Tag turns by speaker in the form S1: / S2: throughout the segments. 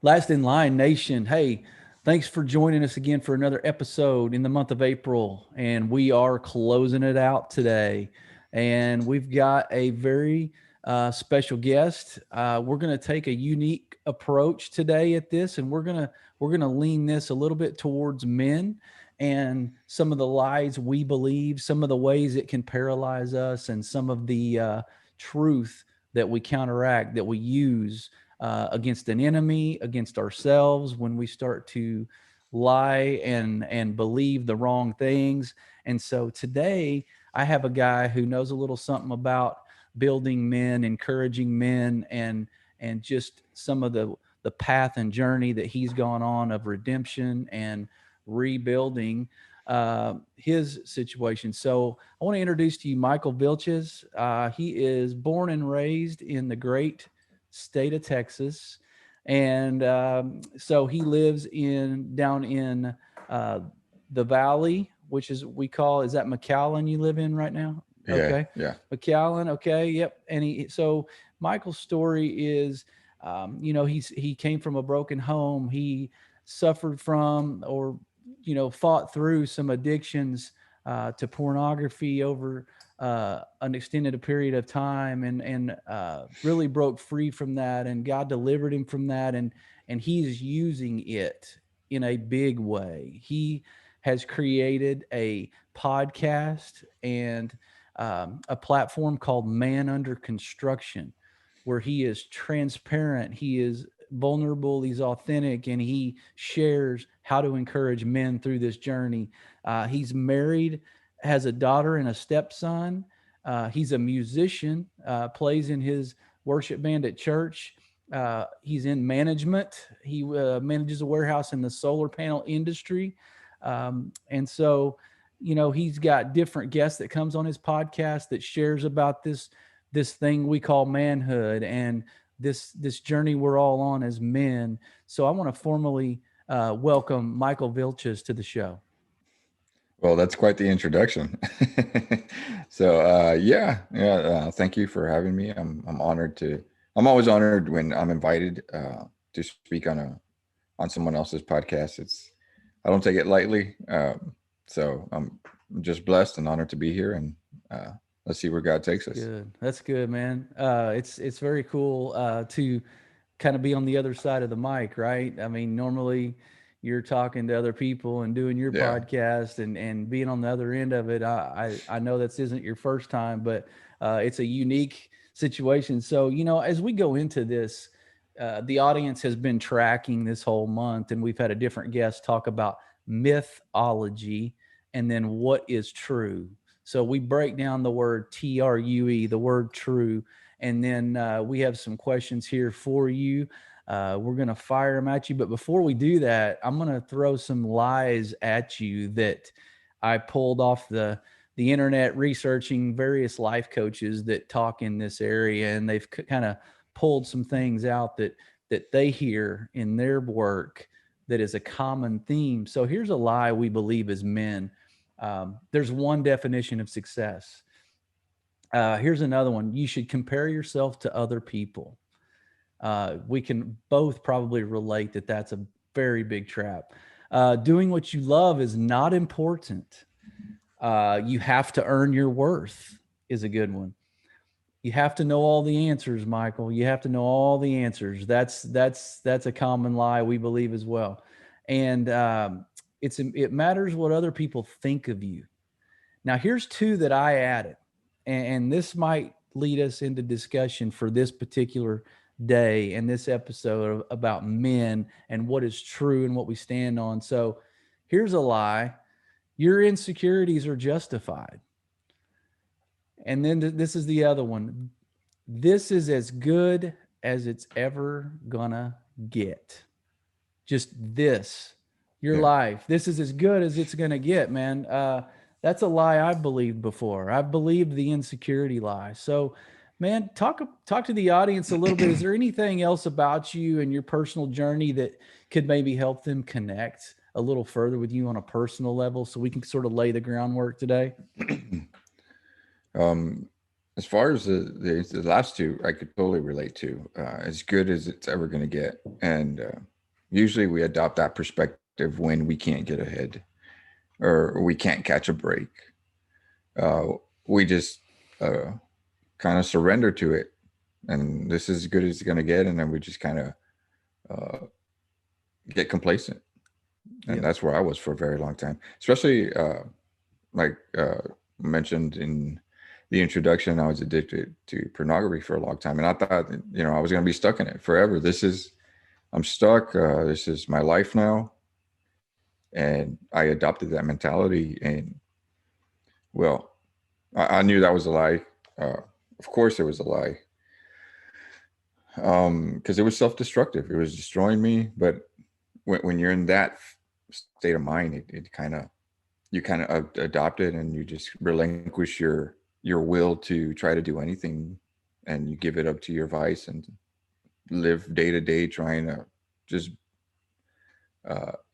S1: Last in line nation. Hey, thanks for joining us again for another episode in the month of April. And we are closing it out today. And we've got a very special guest. We're going to take a unique approach today at this, and we're gonna lean this a little bit towards men and some of the lies we believe, some of the ways it can paralyze us, and some of the truth that we counteract, that we use against an enemy, against ourselves when we start to lie and believe the wrong things. And so today I have a guy who knows a little something about building men, encouraging men, and just some of the path and journey that he's gone on of redemption and rebuilding his situation. So I want to introduce to you Michael Vilches. He is born and raised in the great state of Texas, and so he lives in down in the valley, which is we call, is that McAllen you live in right now?
S2: Yeah,
S1: Okay,
S2: yeah.
S1: McAllen. Okay, yep. And so Michael's story is, he came from a broken home. He suffered from, or fought through some addictions to pornography over an extended period of time, and really broke free from that, and God delivered him from that, and he's using it in a big way. He has created a podcast and a platform called Man Under Construction, where he is transparent, he is vulnerable, he's authentic, and he shares how to encourage men through this journey. He's married, has a daughter and a stepson. He's a musician, plays in his worship band at church. He's in management. He manages a warehouse in the solar panel industry. And so, he's got different guests that comes on his podcast that shares about this thing we call manhood, and this journey we're all on as men. So I want to formally welcome Michael Vilches to the show.
S2: Well, that's quite the introduction. So, thank you for having me. I'm honored to. I'm always honored when I'm invited to speak on someone else's podcast. I don't take it lightly. So I'm just blessed and honored to be here, and let's see where God takes us.
S1: Good. That's good, man. It's very cool to kind of be on the other side of the mic, right? I mean, normally you're talking to other people and doing your
S2: Yeah.
S1: podcast, and being on the other end of it. I know this isn't your first time, but it's a unique situation. So, as we go into this, the audience has been tracking this whole month, and we've had a different guest talk about mythology and then what is true. So we break down the word TRUE, the word true, and then we have some questions here for you. We're going to fire them at you. But before we do that, I'm going to throw some lies at you that I pulled off the internet, researching various life coaches that talk in this area, and they've kind of pulled some things out that they hear in their work that is a common theme. So here's a lie we believe as men. There's one definition of success. Here's another one. You should compare yourself to other people. We can both probably relate that that's a very big trap. Doing what you love is not important. You have to earn your worth is a good one. You have to know all the answers, Michael. You have to know all the answers. That's a common lie we believe as well. And it matters what other people think of you. Now, here's two that I added, and this might lead us into discussion for this particular day and this episode about men and what is true and what we stand on. So here's a lie. Your insecurities are justified. And then this is the other one. This is as good as it's ever gonna get. Just this, your
S2: Yeah.
S1: life. This is as good as it's gonna get, man. That's a lie I've believed before. I've believed the insecurity lie. So Man, talk to the audience a little bit. Is there anything else about you and your personal journey that could maybe help them connect a little further with you on a personal level, so we can sort of lay the groundwork today?
S2: um, as far as the last two, I could totally relate to. As good as it's ever going to get, and usually we adopt that perspective when we can't get ahead or we can't catch a break. Uh, we just kind of surrender to it, and this is as good as it's going to get, and then we just kind of uh, get complacent. And
S1: Yep.
S2: that's where I was for a very long time, especially like mentioned in the introduction. I was addicted to pornography for a long time, and I thought, I was going to be stuck in it forever. I'm stuck. This is my life now, and I adopted that mentality. And well, I knew that was a lie. Of course, it was a lie, because it was self-destructive. It was destroying me. But when you're in that state of mind, it kind of you kind of adopt it, and you just relinquish your will to try to do anything, and you give it up to your vice and live day to day trying to just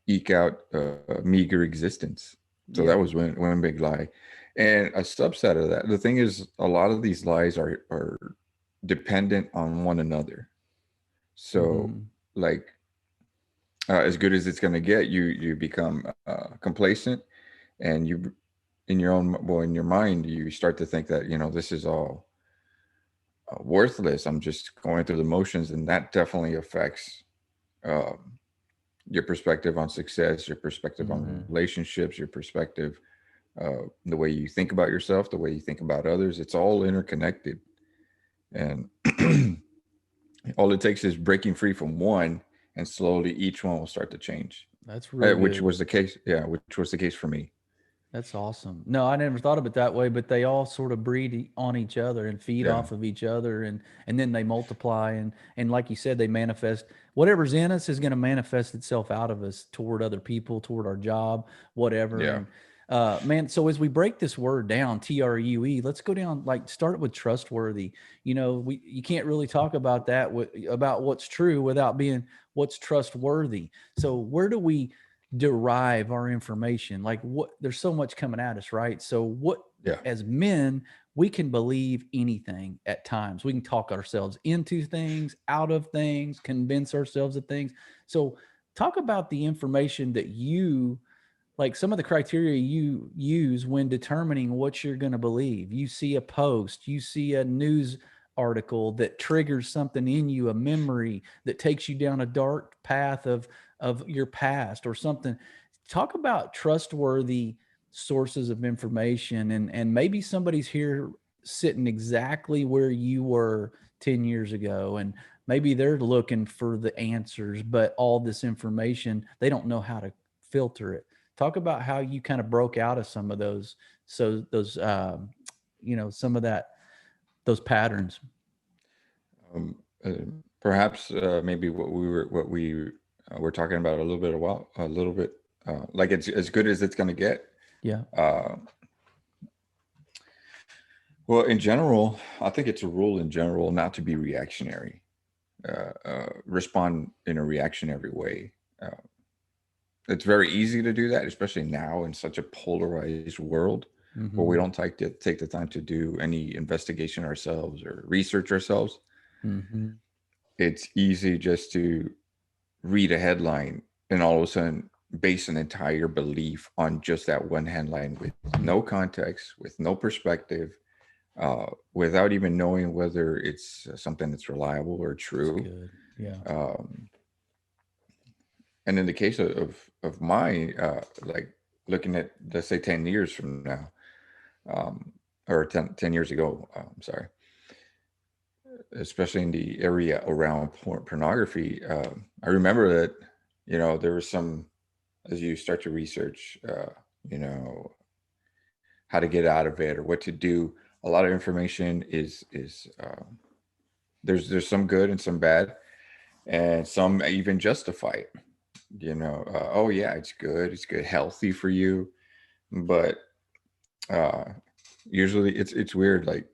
S2: eke out a meager existence. So that
S1: Yeah.
S2: was one big lie. And a subset of that, the thing is, a lot of these lies are dependent on one another. So
S1: Hmm.
S2: like as good as it's going to get, you become complacent, and you in your own, well, in your mind, you start to think that this is all worthless. I'm just going through the motions, and that definitely affects um, your perspective on success, your perspective on
S1: Hmm.
S2: relationships, your perspective, the way you think about yourself, the way you think about others. It's all interconnected, and all it takes is breaking free from one, and slowly each one will start to change.
S1: That's real
S2: Which
S1: good.
S2: was the case, yeah, which was the case for me.
S1: That's awesome. No, I never thought of it that way, but they all sort of breed on each other and feed
S2: Yeah,
S1: off of each other, and then they multiply, and like you said, they manifest. Whatever's in us is going to manifest itself out of us toward other people, toward our job, whatever.
S2: yeah.
S1: And man, so as we break this word down, TRUE, let's go down, like, start with trustworthy. You can't really talk about that about what's true without being what's trustworthy. So where do we derive our information? Like, what, there's so much coming at us, right? So what,
S2: Yeah.
S1: as men, we can believe anything at times. We can talk ourselves into things, out of things, convince ourselves of things. So talk about the information that you, like, some of the criteria you use when determining what you're going to believe. You see a post, you see a news article that triggers something in you, a memory that takes you down a dark path of your past or something. Talk about trustworthy sources of information, and maybe somebody's here sitting exactly where you were 10 years ago, and maybe they're looking for the answers, but all this information, they don't know how to filter it. Talk about how you kind of broke out of some of those, so those some of that, those patterns.
S2: Um, uh, Perhaps maybe what we were talking about a little bit, like it's as good as it's going to get.
S1: Yeah.
S2: Uh, well, in general, I think it's a rule in general not to be reactionary, respond in a reactionary way. Uh, it's very easy to do that, especially now in such a polarized world where we
S1: Mm-hmm.
S2: don't take the time to do any investigation ourselves or research ourselves.
S1: Mm-hmm.
S2: It's easy just to read a headline and all of a sudden base an entire belief on just that one headline with no context, with no perspective, without even knowing whether it's something that's reliable or
S1: That's
S2: true.
S1: good. Yeah.
S2: Um, and in the case of my like looking at, let's say, 10 years from now, or 10 years ago, I'm sorry, especially in the area around pornography, I remember that there was some, as you start to research, you know, how to get out of it or what to do. A lot of information is there's some good and some bad, and some even justify it. Oh yeah, it's good, healthy for you, but uh, usually it's weird. Like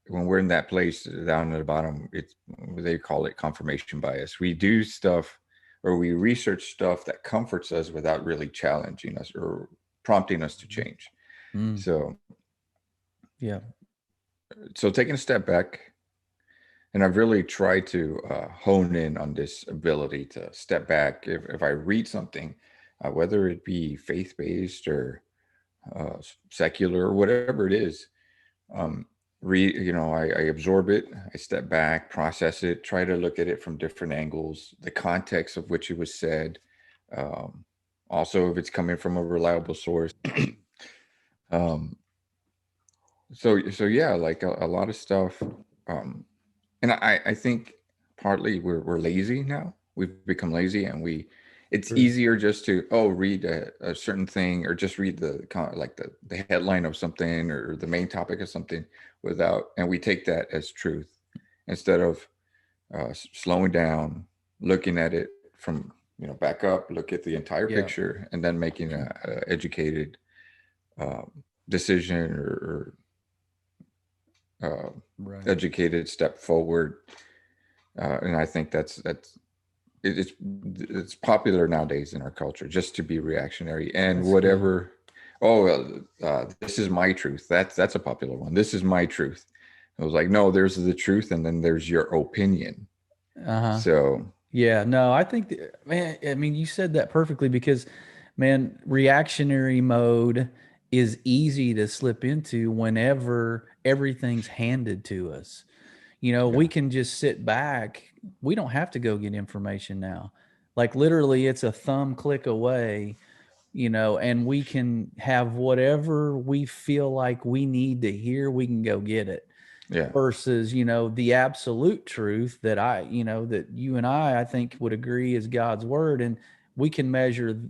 S2: when we're in that place down at the bottom, it's, they call it confirmation bias. We do stuff, or we research stuff that comforts us without really challenging us or prompting us to change.
S1: Mm,
S2: So,
S1: yeah.
S2: so taking a step back, and I've really tried to hone in on this ability to step back. If I read something, whether it be faith-based or secular or whatever it is, um, I absorb it, I step back, process it, try to look at it from different angles, the context of which it was said, um, also if it's coming from a reliable source. um, so yeah, like a lot of stuff. And I think partly we're lazy now. We've become lazy, and it's
S1: True.
S2: easier just to read a certain thing, or just read like the headline of something, or the main topic of something, and we take that as truth instead of slowing down, looking at it from, back up, look at the entire
S1: Yeah.
S2: picture, and then making a educated decision, or uh,
S1: Right.
S2: educated step forward. And I think it's popular nowadays in our culture just to be reactionary, and
S1: That's good.
S2: whatever. Oh, this is my truth. That's a popular one. This is my truth. I was like, no, there's the truth, and then there's your opinion.
S1: Uh-huh.
S2: So
S1: Yeah, no, I think, man, I mean, you said that perfectly because, man, reactionary mode is easy to slip into whenever everything's handed to us.
S2: yeah,
S1: We can just sit back. We don't have to go get information now. Like literally, it's a thumb click away, and we can have whatever we feel like we need to hear, we can go get it
S2: yeah,
S1: versus the absolute truth that that you and I think would agree is God's word, and we can measure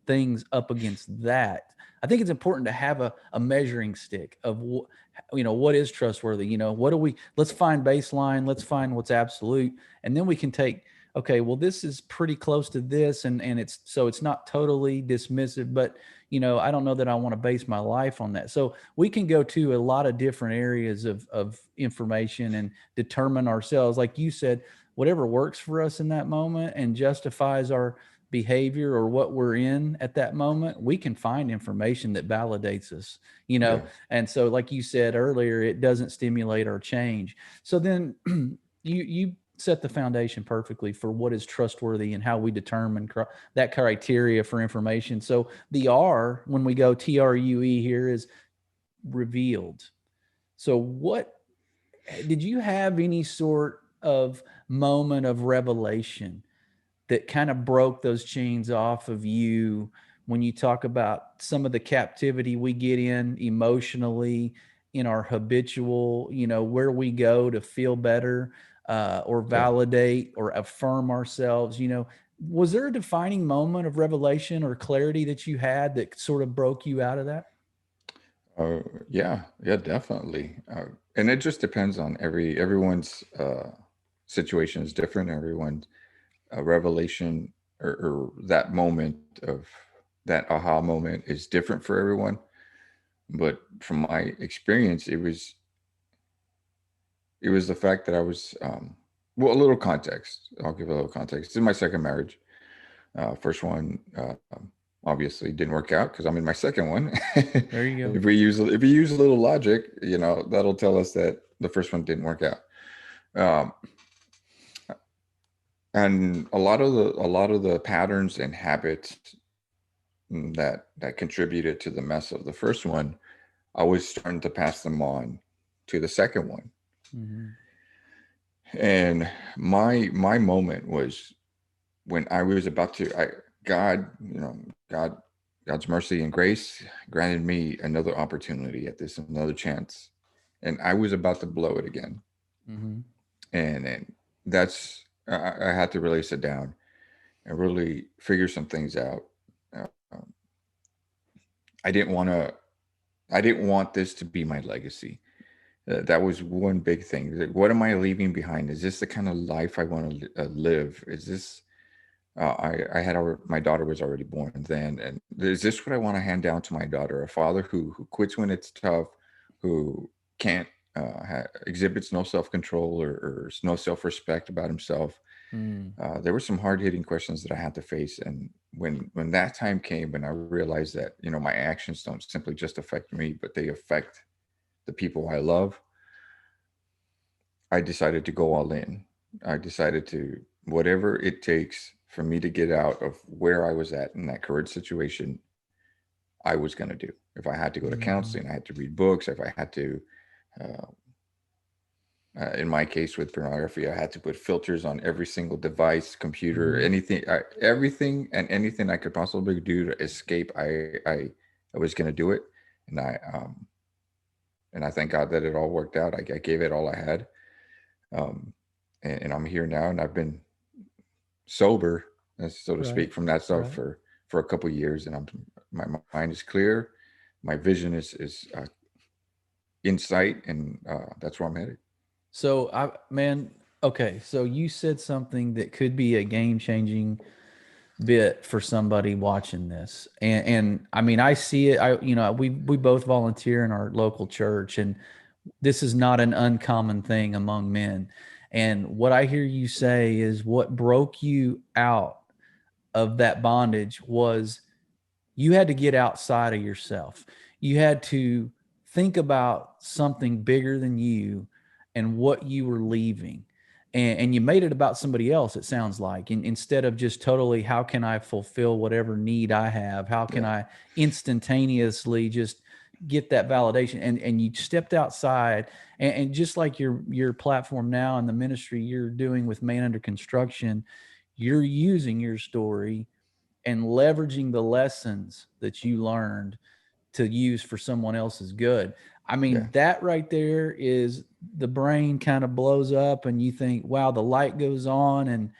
S1: things up against that. I think it's important to have a measuring stick of what is trustworthy. What do we Let's find baseline, let's find what's absolute, and then we can take, okay, well, this is pretty close to this, and it's not totally dismissive, but I don't know that I want to base my life on that. So we can go to a lot of different areas of information and determine ourselves, like you said, whatever works for us in that moment and justifies our behavior or what we're in at that moment. We can find information that validates us,
S2: yeah,
S1: and so, like you said earlier, it doesn't stimulate our change. So then you set the foundation perfectly for what is trustworthy and how we determine that criteria for information. So the R, when we go TRUE here, is revealed. So what did you have any sort of moment of revelation that kind of broke those chains off of you when you talk about some of the captivity we get in emotionally, in our habitual, where we go to feel better, or
S2: yeah.
S1: validate or affirm ourselves? Was there a defining moment of revelation or clarity that you had that sort of broke you out of that?
S2: Uh, yeah, definitely. And it just depends on everyone's situation is different. Everyone's revelation, or that moment of that aha moment is different for everyone. But from my experience, it was the fact that I was, well, a little context. I'll give a little context. This is my second marriage. First one, obviously didn't work out because I'm in my second one.
S1: There you go.
S2: If we use a little logic, that'll tell us that the first one didn't work out. Um, and a lot of the patterns and habits that contributed to the mess of the first one, I was starting to pass them on to the second one.
S1: Mm-hmm.
S2: And my moment was when I was about to, God, God, God's mercy and grace granted me another opportunity at this, another chance, and I was about to blow it again.
S1: Mm-hmm.
S2: And that's, I had to really sit down and really figure some things out. Uh, I didn't want to. I didn't want this to be my legacy. That was one big thing. Like, what am I leaving behind? Is this the kind of life I want to live? Is this I had my daughter was already born then, and is this what I want to hand down to my daughter? A father who quits when it's tough, who can't exhibits no self-control or no self-respect about himself.
S1: Mm.
S2: There were some hard-hitting questions that I had to face, and when that time came, and I realized that my actions don't simply just affect me, but they affect the people I love, I decided to go all in. I decided to, whatever it takes for me to get out of where I was at in that current situation, I was going to do. If I had to go to
S1: Mm-hmm.
S2: counseling, I had to read books. If I had to, uh, in my case with pornography, I had to put filters on every single device, computer,
S1: Mm-hmm.
S2: anything, everything and anything I could possibly do to escape. I was going to do it, and I thank God that it all worked out. I gave it all I had, um, and I'm here now, and I've been sober, so to
S1: Right.
S2: speak, from that stuff
S1: Right.
S2: for a couple of years, and my mind is clear, my vision is in sight, and that's where I'm headed.
S1: So man, okay. So you said something that could be a game changing bit for somebody watching this. And I mean, I see it. We both volunteer in our local church, and this is not an uncommon thing among men. And what I hear you say is what broke you out of that bondage was you had to get outside of yourself. You had to think about something bigger than you and what you were leaving. And you made it about somebody else, it sounds like, and instead of just totally, how can I fulfill whatever need I have? How can
S2: Yeah,
S1: I instantaneously just get that validation? And you stepped outside, and just like your platform now and the ministry you're doing with Man Under Construction, you're using your story and leveraging the lessons that you learned to use for someone else's good. I
S2: yeah,
S1: mean, that right there is the brain kind of blows up and you think, wow, the light goes on. And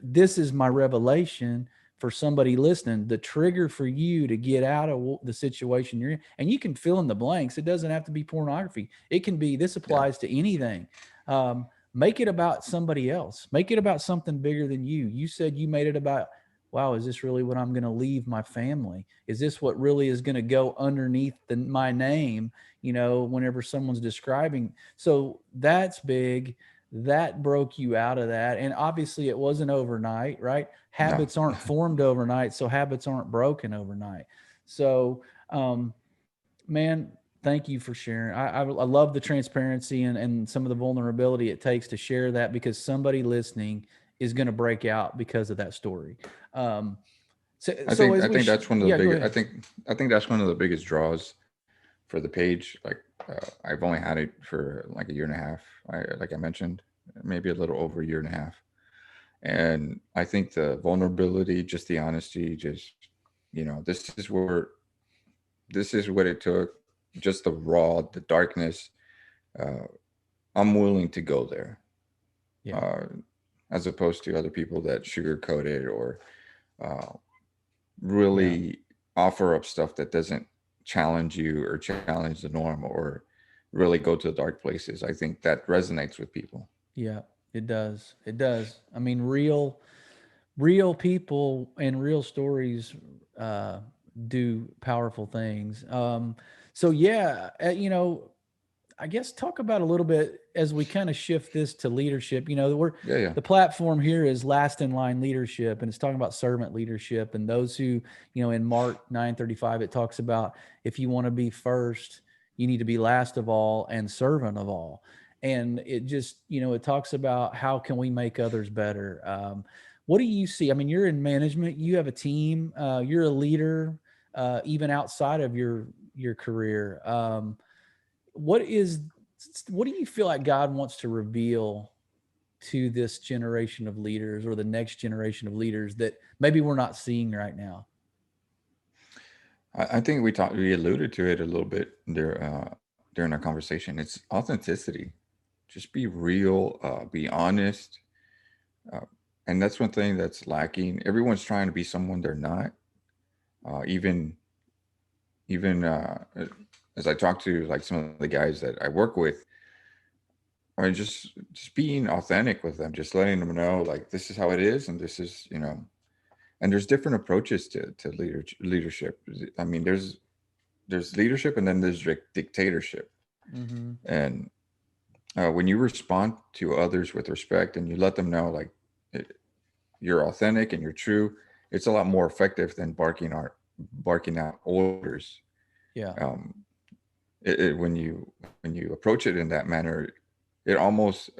S1: this is my revelation for somebody listening, the trigger for you to get out of the situation you're in. And you can fill in the blanks. It doesn't have to be pornography. It can be, this
S2: yeah,
S1: applies to anything. Make it about somebody else. Make it about something bigger than you. You said you made it about, wow, is this really what I'm going to leave my family? Is this what really is going to go underneath my name, whenever someone's describing? So that's big. That broke you out of that. And obviously it wasn't overnight, right?
S2: no,
S1: Habits aren't formed overnight. So habits aren't broken overnight. So, man, thank you for sharing. I love the transparency and some of the vulnerability it takes to share that, because somebody listening is going to break out because of that story. Um, so
S2: I
S1: as
S2: think that's one of the
S1: yeah, go
S2: biggest.
S1: ahead.
S2: I think that's one of the biggest draws for the page. Like I've only had it for like a year and a half. Like I mentioned, maybe a little over a year and a half. And I think the vulnerability, just the honesty, just this is what it took. Just the raw, the darkness. Uh, I'm willing to go there,
S1: Yeah,
S2: uh, as opposed to other people that sugarcoat it or uh,
S1: yeah,
S2: really offer up stuff that doesn't challenge you or challenge the norm or really go to the dark places. I think that resonates with people.
S1: yeah. It does. It does. I mean, real people and real stories uh, do powerful things. So yeah, I guess talk about a little bit as we kind of shift this to leadership.
S2: Yeah, yeah,
S1: The platform here is last in line leadership, and it's talking about servant leadership and those who, in Mark 9:35, it talks about if you want to be first, you need to be last of all and servant of all. And it just, it talks about how can we make others better. What do you see? I mean, you're in management, you have a team, you're a leader, even outside of your career. What is what do you feel like God wants to reveal to this generation of leaders or the next generation of leaders that maybe we're not seeing right now?
S2: I think we alluded to it a little bit there during our conversation. It's authenticity. Just be real, be honest, uh, and that's one thing that's lacking. Everyone's trying to be someone they're not. Even as I talk to like some of the guys that I work with, I mean, just being authentic with them, just letting them know like this is how it is, and this is and there's different approaches to leadership. I mean, there's leadership, and then there's dictatorship,
S1: Mm-hmm.
S2: and when you respond to others with respect and you let them know like you're authentic and you're true, it's a lot more effective than barking out orders.
S1: Yeah.
S2: Um, when you approach it in that manner, it almost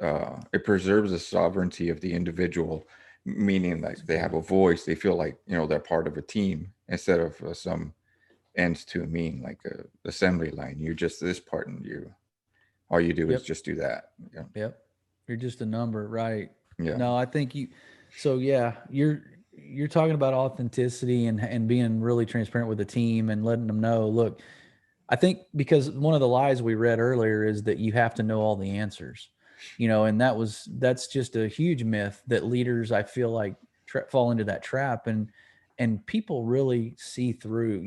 S2: it preserves the sovereignty of the individual, meaning
S1: That's
S2: like they have
S1: good.
S2: a voice. They feel like they're part of a team instead of some ends to a mean like a assembly line. You're just this part, and you all you do is
S1: Yep.
S2: just do that.
S1: Yep. You're just a number, right?
S2: Yeah,
S1: No, I think you. So yeah, you're talking about authenticity and being really transparent with the team and letting them know. Look, I think because one of the lies we read earlier is that you have to know all the answers, and that's just a huge myth that leaders I feel like fall into that trap and people really see through.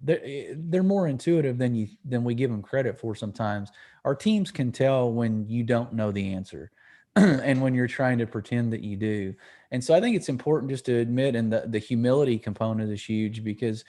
S1: They're more intuitive than we give them credit for sometimes. Our teams can tell when you don't know the answer
S2: yeah,
S1: and when you're trying to pretend that you do. And so I think it's important just to admit, and the humility component is huge because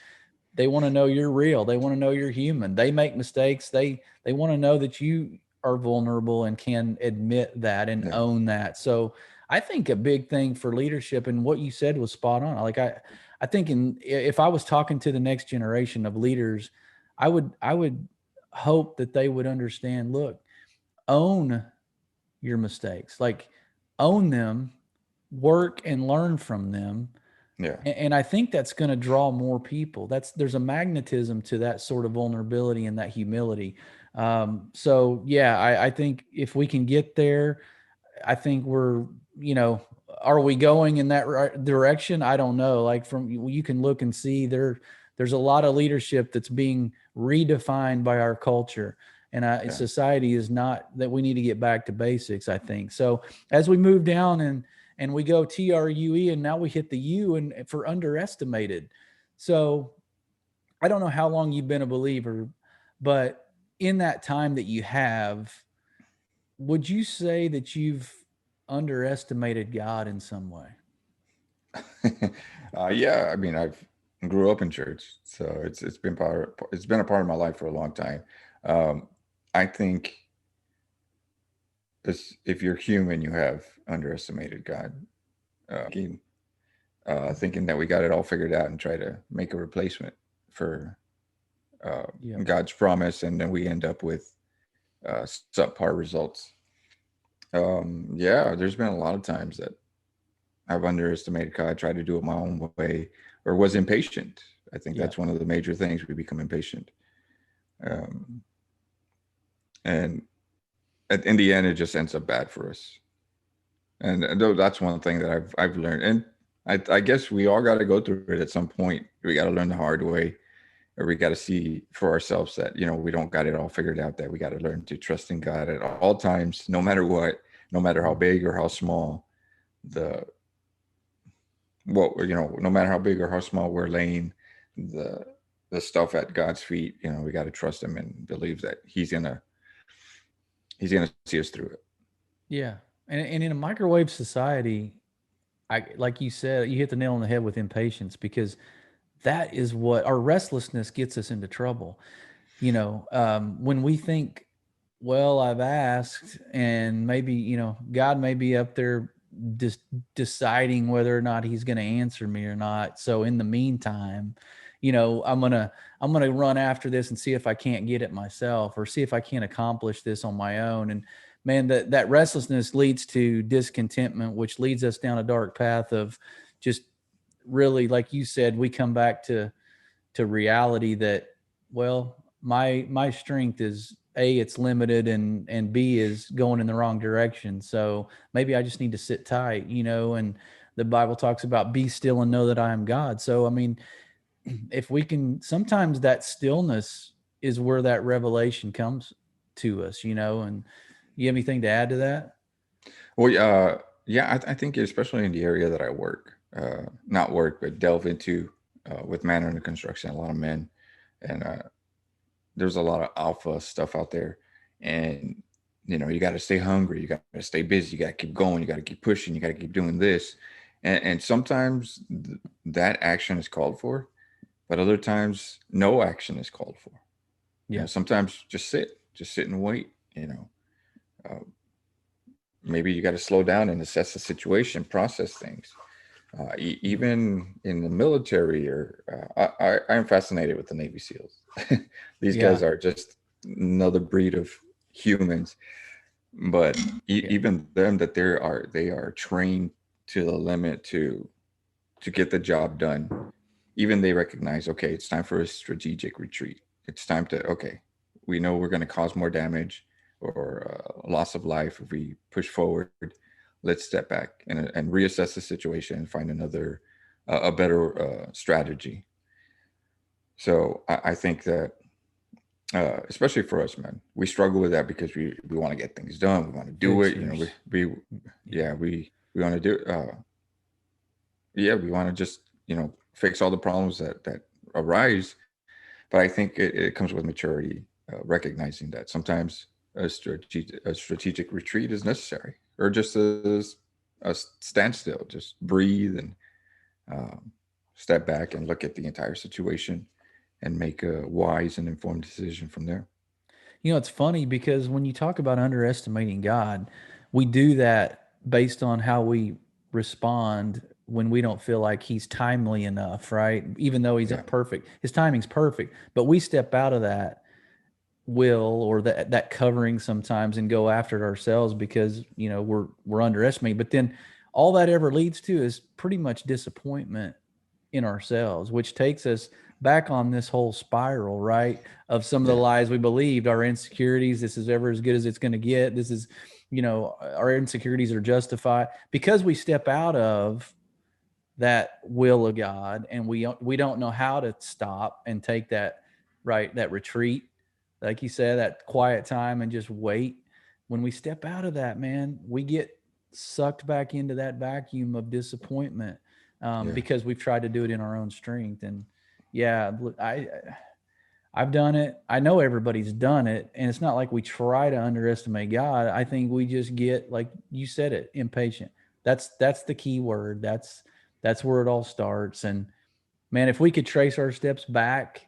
S1: they want to know you're real. They want to know you're human. They make mistakes. They want to know that you are vulnerable and can admit that and
S2: yeah.
S1: own that. So I think a big thing for leadership, and what you said was spot on. Like I think if I was talking to the next generation of leaders, I would hope that they would understand, look, own your mistakes. Like own them, work and learn from them,
S2: Yeah.
S1: and I think that's going to draw more people. There's a magnetism to that sort of vulnerability and that humility. So yeah, I think if we can get there, I think you know, are we going in that direction? I don't know. Like you can look and see there's a lot of leadership that's being redefined by our culture. And
S2: Yeah.
S1: society is not that we need to get back to basics, I think. So as we move down and we go TRUE and now we hit the U and for underestimated. So I don't know how long you've been a believer, but in that time that you have, would you say that you've underestimated God in some way?
S2: Yeah, I mean, I've grew up in church, so it's been a part of my life for a long time. Um, I think if you're human, you have underestimated God. Thinking, thinking that we got it all figured out and try to make a replacement for uh,
S1: Yep.
S2: God's promise, and then we end up with subpar results. Yeah, there's been a lot of times that I've underestimated God, tried to do it my own way, or was impatient. I think that's
S1: Yep.
S2: one of the major things. We become impatient, um, and in the end, it just ends up bad for us. And though that's one thing that I've learned, and I guess we all got to go through it at some point. We got to learn the hard way, or we got to see for ourselves that we don't got it all figured out. That we got to learn to trust in God at all times, no matter what, no matter how
S1: Mhm.
S2: big or how small the no matter how big or how small we're laying the the stuff at God's feet, we got to trust Him and believe that He's gonna see us through it.
S1: Yeah. And in a microwave society, like you said, you hit the nail on the head with impatience because that is what our restlessness gets us into trouble. When we think, well, I've asked, and maybe, God may be up there just deciding whether or not he's going to answer me or not. So in the meantime, I'm going to run after this and see if I can't get it myself or see if I can't accomplish this on my own. And man, that restlessness leads to discontentment, which leads us down a dark path of just really, like you said, we come back to reality that, well, my strength is A, it's limited, and B is going in the wrong direction. So maybe I just need to sit tight, and the Bible talks about be still and know that I am God. So I mean, if we can, sometimes that stillness is where that revelation comes to us, and you have anything to add to that?
S2: Well, yeah, I think especially in the area that I work, not work, but delve into with man under construction, a lot of men, and there's a lot of alpha stuff out there, and you got to stay hungry, you got to stay busy, you got to keep going, you got to keep pushing, you got to keep doing this, and sometimes that action is called for, but other times no action is called for.
S1: Yeah.
S2: Sometimes just sit and wait. maybe you got to slow down and assess the situation, process things. Even in the military, or I'm fascinated with the Navy SEALs. These
S1: Yeah.
S2: guys are just another breed of humans, but
S1: Yeah.
S2: even them, that they are trained to the limit to get the job done. Even they recognize, okay, it's time for a strategic retreat. It's time to, okay, we know we're going to cause more damage or loss of life if we push forward. Let's step back and reassess the situation and find another, a better strategy. So I think that, especially for us, man, we struggle with that because we want to get things done. We want to do it. You know,
S1: Fixers.
S2: yeah, we want to do, yeah, we want to just, fix all the problems that arise. But I think it comes with maturity, recognizing that sometimes a strategic retreat is necessary, or just a standstill, just breathe and um, step back and look at the entire situation and make a wise and informed decision from there.
S1: It's funny because when you talk about underestimating God, we do that based on how we respond when we don't feel like he's timely enough, right? Even though he's
S2: Yeah,
S1: perfect, his timing's perfect, but we step out of that will or that covering sometimes and go after it ourselves because, we're underestimating. But then all that ever leads to is pretty much disappointment in ourselves, which takes us back on this whole spiral, right? Of some of the
S2: yeah,
S1: lies we believed, our insecurities, this is ever as good as it's going to get. This is, our insecurities are justified because we step out of that will of God and we don't know how to stop and take that, right, that retreat, like you said, that quiet time and just wait. When we step out of that, man, we get sucked back into that vacuum of disappointment,
S2: yeah,
S1: because we've tried to do it in our own strength. And yeah, I've done it. I know everybody's done it, and it's not like we try to underestimate God. I think we just get, like you said it, impatient. That's the key word. That's where it all starts. And man, if we could trace our steps back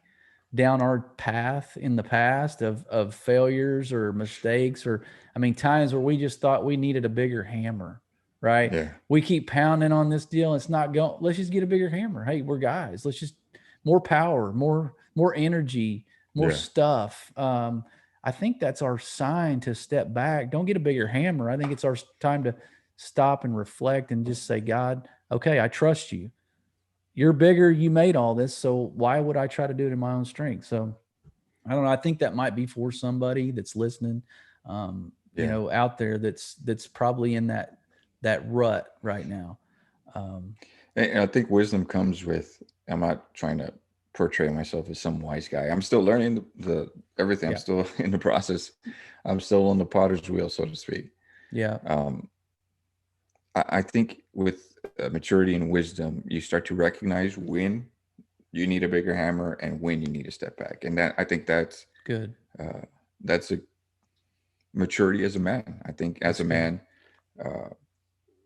S1: down our path in the past of failures or mistakes, or I mean times where we just thought we needed a bigger hammer, right?
S2: yeah,
S1: We keep pounding on this deal, it's not going. Let's just get a bigger hammer. Hey, we're guys. Let's just more power, more energy, more
S2: yeah,
S1: stuff. I think that's our sign to step back. Don't get a bigger hammer. I think it's our time to stop and reflect and just say, God, okay, I trust you. You're bigger. You made all this. So why would I try to do it in my own strength? So I don't know. I think that might be for somebody that's listening,
S2: yeah.
S1: out there that's probably in that rut right now. Um,
S2: And I think wisdom comes with. I'm not trying to portray myself as some wise guy. I'm still learning the everything. I'm
S1: yeah.
S2: still in the process. I'm still on the potter's wheel, so to speak.
S1: Yeah.
S2: Um, I think with maturity and wisdom, you start to recognize when you need a bigger hammer and when you need to step back. And that, I think
S1: Good.
S2: uh, that's a maturity as a man. I think as
S1: That's
S2: a
S1: good.
S2: man, uh,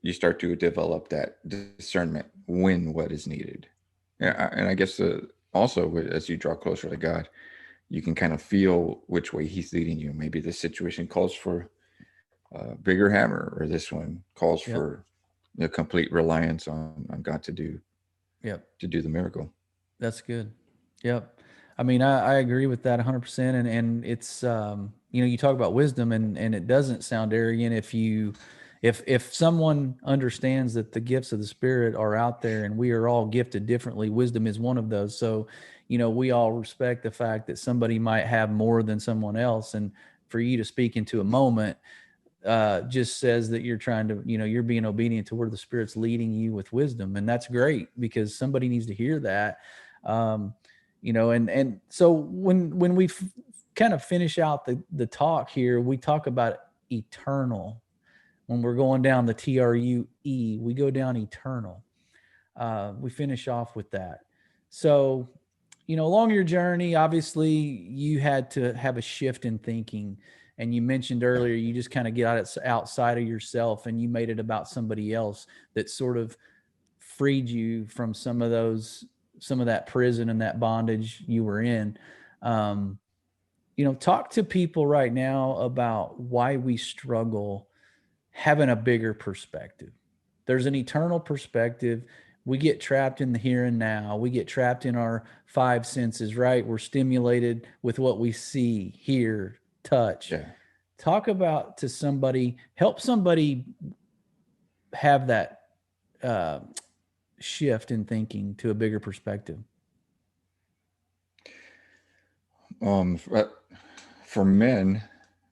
S2: you start to develop that discernment when what is needed. Yeah,
S1: Yeah.
S2: and I guess also as you draw closer to God, you can kind of feel which way He's leading you. Maybe this situation calls for a bigger hammer, or this one calls
S1: Yep.
S2: for complete reliance on God
S1: Yep.
S2: to do the miracle.
S1: That's good. Yep. I mean, I agree with that 100%. And it's, you talk about wisdom and it doesn't sound arrogant if someone understands that the gifts of the Spirit are out there and we are all gifted differently, wisdom is one of those. So, we all respect the fact that somebody might have more than someone else. And for you to speak into a moment, just says that you're trying to, you're being obedient to where the Spirit's leading you with wisdom. And that's great because somebody needs to hear that. Um, and so when we kind of finish out the talk here, we talk about eternal. When we're going down the TRUE, we go down eternal. We finish off with that. So, along your journey, obviously you had to have a shift in thinking. And you mentioned
S2: Yeah,
S1: earlier, you just kind of get outside of yourself and you made it about somebody else that sort of freed you from some of that prison and that bondage you were in. Um, talk to people right now about why we struggle having a bigger perspective. There's an eternal perspective. We get trapped in the here and now. We get trapped in our five senses, right? We're stimulated with what we see, hear, touch.
S2: Yeah.
S1: Talk about to somebody, help somebody have that uh, shift in thinking to a bigger perspective.
S2: For men,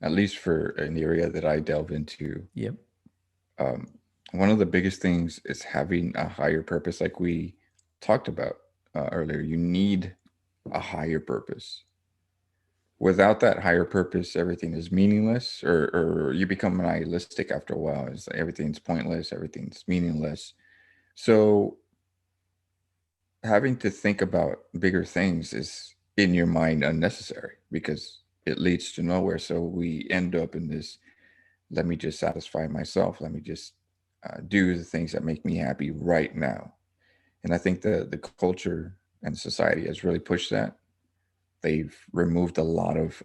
S2: at least for an area that I delve into,
S1: Yep.
S2: um, one of the biggest things is having a higher purpose, like we talked about earlier. You need a higher purpose. Without that higher purpose, everything is meaningless, or you become nihilistic after a while. It's like everything's pointless, everything's meaningless. So having to think about bigger things is in your mind unnecessary because it leads to nowhere. So we end up in this, let me just satisfy myself. Let me just do the things that make me happy right now. And I think the culture and society has really pushed that. They've removed a lot of,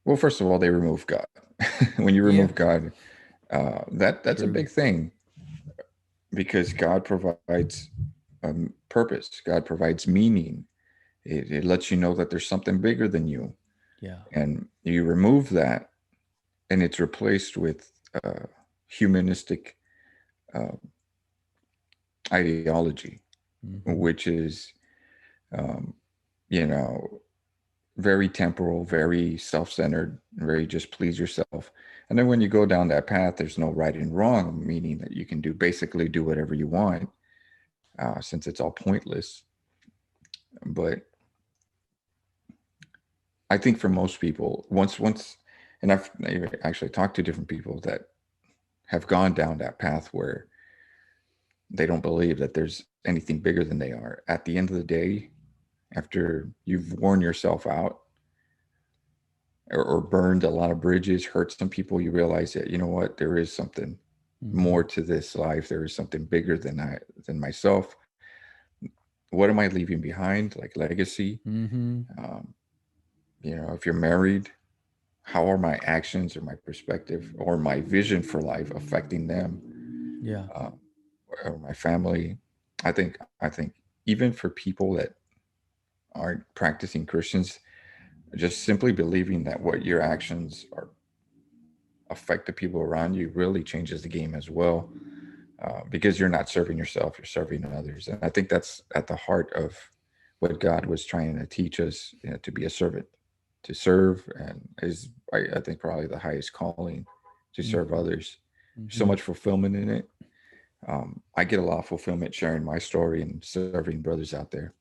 S2: well, first of all, they remove God. When you
S1: Yeah.
S2: remove God, that's a
S1: True.
S2: big thing because God provides purpose. God provides meaning. It lets you know that there's something bigger than you,
S1: Yeah.
S2: and you remove that, and it's replaced with humanistic uh, ideology,
S1: Mm-hmm.
S2: which is, um, you know, very temporal, very self-centered, very just please yourself. And then when you go down that path, there's no right and wrong, meaning that you can basically do whatever you want, since it's all pointless. But I think for most people, and I've actually talked to different people that have gone down that path where they don't believe that there's anything bigger than they are. At the end of the day, after you've worn yourself out or burned a lot of bridges, hurt some people, you realize that, you know what, there is something
S1: Mm-hmm.
S2: more to this life. There is something bigger than myself. What am I leaving behind? Like legacy.
S1: Mm-hmm.
S2: Um, if you're married, how are my actions or my perspective or my vision for life affecting them,
S1: Yeah.
S2: uh, or my family? I think even for people that aren't practicing Christians, just simply believing that what your actions are affect the people around you really changes the game as well, because you're not serving yourself, you're serving others. And I think that's at the heart of what God was trying to teach us, to be a servant, to serve, and is I think probably the highest calling, to serve
S1: Mm-hmm.
S2: others. So
S1: Mm-hmm.
S2: much fulfillment in it. I get a lot of fulfillment sharing my story and serving brothers out there.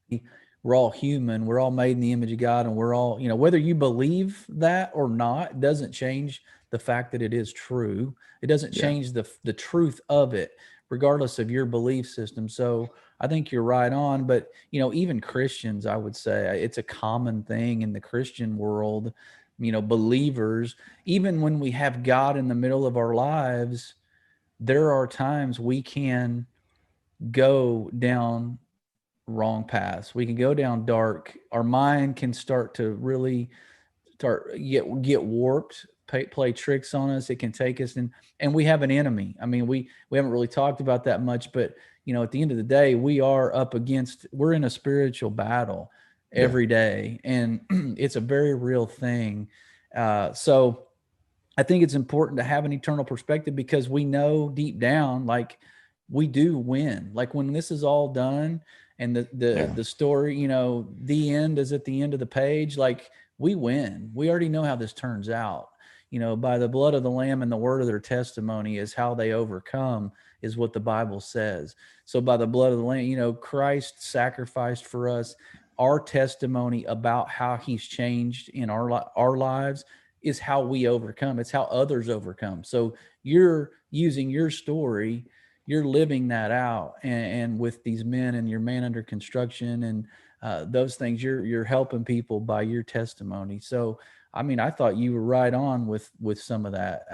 S1: We're all human. We're all made in the image of God, and we're all, whether you believe that or not, doesn't change the fact that it is true. It doesn't
S2: Yeah,
S1: change the truth of it, regardless of your belief system. So I think you're right on. But even Christians, I would say it's a common thing in the Christian world. Believers, even when we have God in the middle of our lives, there are times we can go down wrong paths. We can go down dark. Our mind can start to really start get warped, play tricks on us. It can take us and we have an enemy. I mean, we haven't really talked about that much, but at the end of the day, we're in a spiritual battle
S2: yeah,
S1: every day, and it's a very real thing. So I think it's important to have an eternal perspective because we know deep down, like we do win. Like when this is all done and
S2: yeah,
S1: the story, the end is at the end of the page, like we win. We already know how this turns out. By the blood of the Lamb and the word of their testimony is how they overcome, is what the Bible says. So by the blood of the Lamb, Christ sacrificed for us. Our testimony about how he's changed in our lives is how we overcome. It's how others overcome. So you're using your story, you're living that out, and with these men and your man under construction and those things, you're helping people by your testimony. So I mean, I thought you were right on with some of that,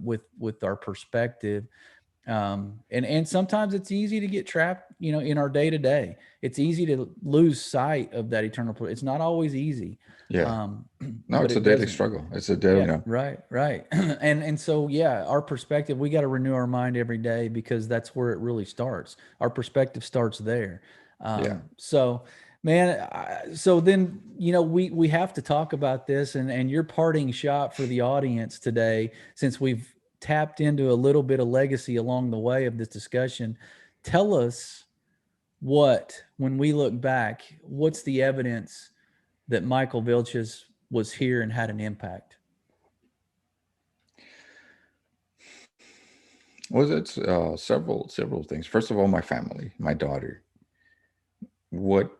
S1: with our perspective. And sometimes it's easy to get trapped, in our day to day. It's easy to lose sight of that eternal. It's not always easy,
S2: Yeah.
S1: um,
S2: No,
S1: but
S2: it's a
S1: it
S2: daily
S1: doesn't.
S2: struggle. It's a daily,
S1: Yeah, right, right. And so yeah, our perspective, we got to renew our mind every day, because that's where it really starts. Our perspective starts there.
S2: yeah.
S1: So man, so then we have to talk about this, and your parting shot for the audience today, since we've tapped into a little bit of legacy along the way of this discussion. Tell us, when we look back, what's the evidence that Michael Vilches was here and had an impact?
S2: Was it several things? First of all, my family, my daughter. What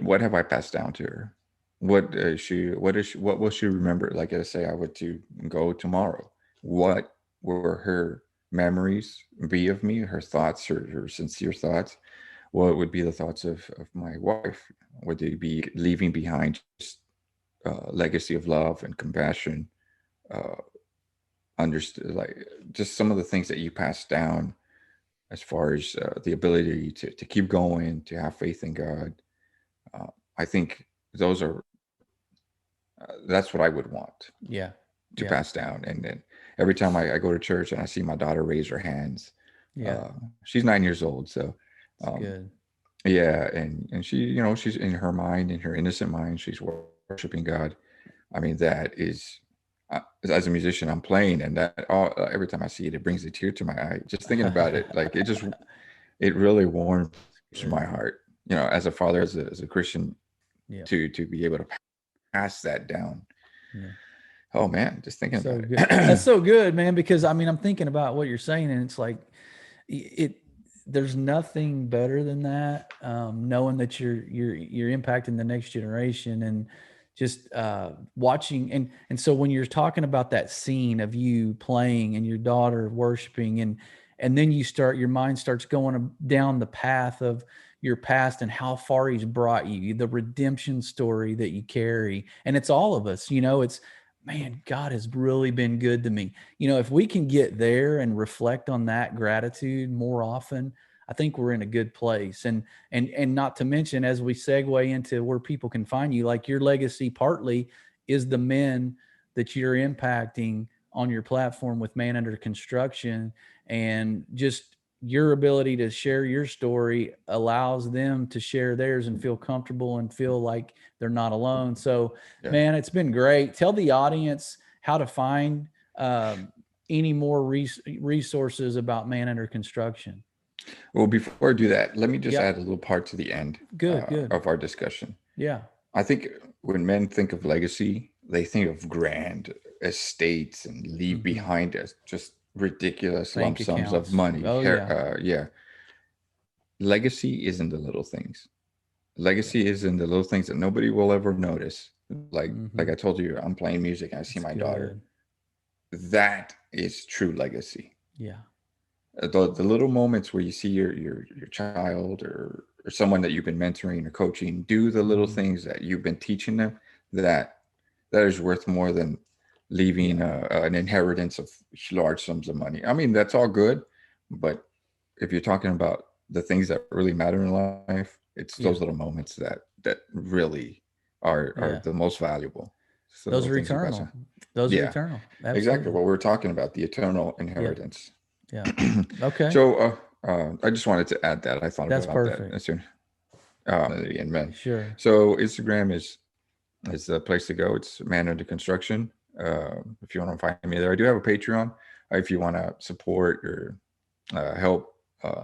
S2: what have I passed down to her? What will she remember? Like I say, I were to go tomorrow. What were her memories be of me? Her thoughts, her sincere thoughts. What would be the thoughts of my wife? Would they be leaving behind just legacy of love and compassion? Uh, Understood, like just some of the things that you pass down as far as the ability to keep going, to have faith in God. Uh, I think those are that's what I would want
S1: Yeah.
S2: to
S1: Yeah.
S2: pass down. And then every time I go to church and I see my daughter raise her hands,
S1: Yeah.
S2: uh, she's 9 years old, so
S1: It's
S2: um,
S1: good.
S2: yeah, and she, she's in her mind, in her innocent mind, she's worshiping God. I mean, that is. As a musician, I'm playing, and that every time I see it, it brings a tear to my eye. Just thinking about it, like it really warms my
S1: Good.
S2: heart. As a father, as a Christian,
S1: Yeah.
S2: to be able to pass that down.
S1: Yeah.
S2: Oh man, just thinking
S1: So
S2: about
S1: good. That's
S2: it.
S1: so good, man, because I mean, I'm thinking about what you're saying, and it's like it there's nothing better than that. Knowing that you're impacting the next generation, and just watching, and so when you're talking about that scene of you playing and your daughter worshiping, and then your mind starts going down the path of your past and how far he's brought you, the redemption story that you carry. And it's all of us, it's, man, God has really been good to me. If we can get there and reflect on that gratitude more often, I think we're in a good place. And not to mention, as we segue into where people can find you, like your legacy partly is the men that you're impacting on your platform with Man Under Construction, and just your ability to share your story allows them to share theirs and feel comfortable and feel like they're not alone. So,
S2: Yeah.
S1: man, it's been great. Tell the audience how to find any more resources about Man Under Construction.
S2: Well, before I do that, let me just
S1: Yep.
S2: add a little part to the end
S1: Good, good.
S2: of our discussion.
S1: Yeah.
S2: I think when men think of legacy, they think of grand estates and leave
S1: Hmm.
S2: behind us just ridiculous lump
S1: Bank
S2: sums of
S1: accounts.
S2: money.
S1: Oh, yeah.
S2: Yeah, legacy is in the little things.
S1: Yeah.
S2: Legacy is in the little things that nobody will ever notice. Like
S1: Hmm.
S2: I told you, I'm playing music and I see
S1: That's
S2: my daughter.
S1: good.
S2: That is true legacy.
S1: Yeah.
S2: The little moments where you see your child or someone that you've been mentoring or coaching do the little
S1: Hmm.
S2: things that you've been teaching them, that that is worth more than leaving
S1: Yeah.
S2: an inheritance of large sums of money. I mean, that's all good, but if you're talking about the things that really matter in life, it's those
S1: Yeah.
S2: little moments that really are
S1: Yeah.
S2: the most valuable. It's the
S1: Those
S2: little
S1: are
S2: things you pass
S1: eternal.
S2: on.
S1: Those are
S2: Yeah,
S1: eternal.
S2: exactly.
S1: Absolutely.
S2: What we're talking about, the eternal
S1: Yeah.
S2: inheritance.
S1: Yeah. Okay.
S2: So I just wanted to add that. I thought
S1: That's
S2: about that
S1: perfect.
S2: as soon. And men.
S1: Sure.
S2: So Instagram is the place to go. It's Man Under Construction. If you want to find me there, I do have a Patreon. If you want to support or help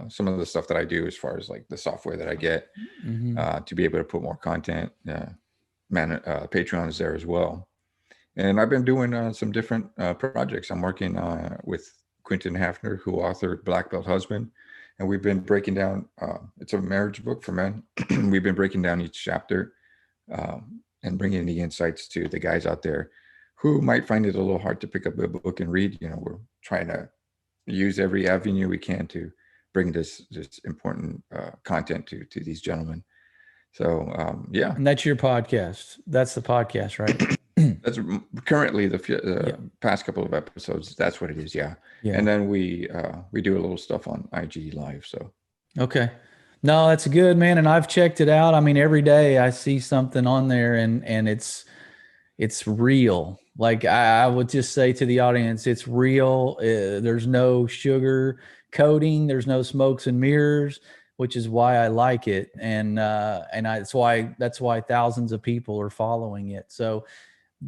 S2: some of the stuff that I do, as far as like the software that I get
S1: Hmm.
S2: to be able to put more content, Patreon is there as well. And I've been doing some different projects. I'm working with Quentin Hafner, who authored Black Belt Husband. And we've been breaking down, it's a marriage book for men. We've been breaking down each chapter and bringing the insights to the guys out there who might find it a little hard to pick up a book and read. We're trying to use every avenue we can to bring this important content to these gentlemen. So yeah,
S1: And that's your podcast. That's the podcast, right?
S2: That's currently the
S1: Yeah.
S2: past couple of episodes. That's what it is. Yeah.
S1: Yeah.
S2: And then we do a little stuff on IG Live. So
S1: Okay. No, that's good, man. And I've checked it out. I mean, every day I see something on there, and it's real. Like I would just say to the audience, it's real. There's no sugar coating. There's no smokes and mirrors, which is why I like it. That's why thousands of people are following it. So,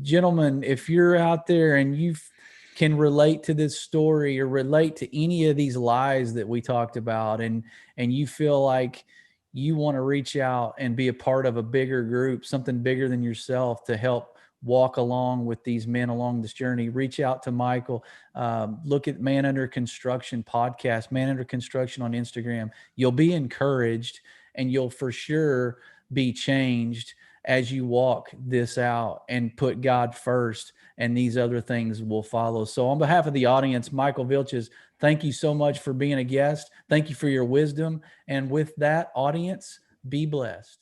S1: gentlemen, if you're out there and you can relate to this story or relate to any of these lies that we talked about, and you feel like you want to reach out and be a part of a bigger group, something bigger than yourself, to help walk along with these men along this journey, reach out to Michael. Look at Man Under Construction podcast, Man Under Construction on Instagram. You'll be encouraged, and you'll for sure be changed as you walk this out and put God first, and these other things will follow. So on behalf of the audience, Michael Vilches, thank you so much for being a guest. Thank you for your wisdom. And with that, audience, be blessed.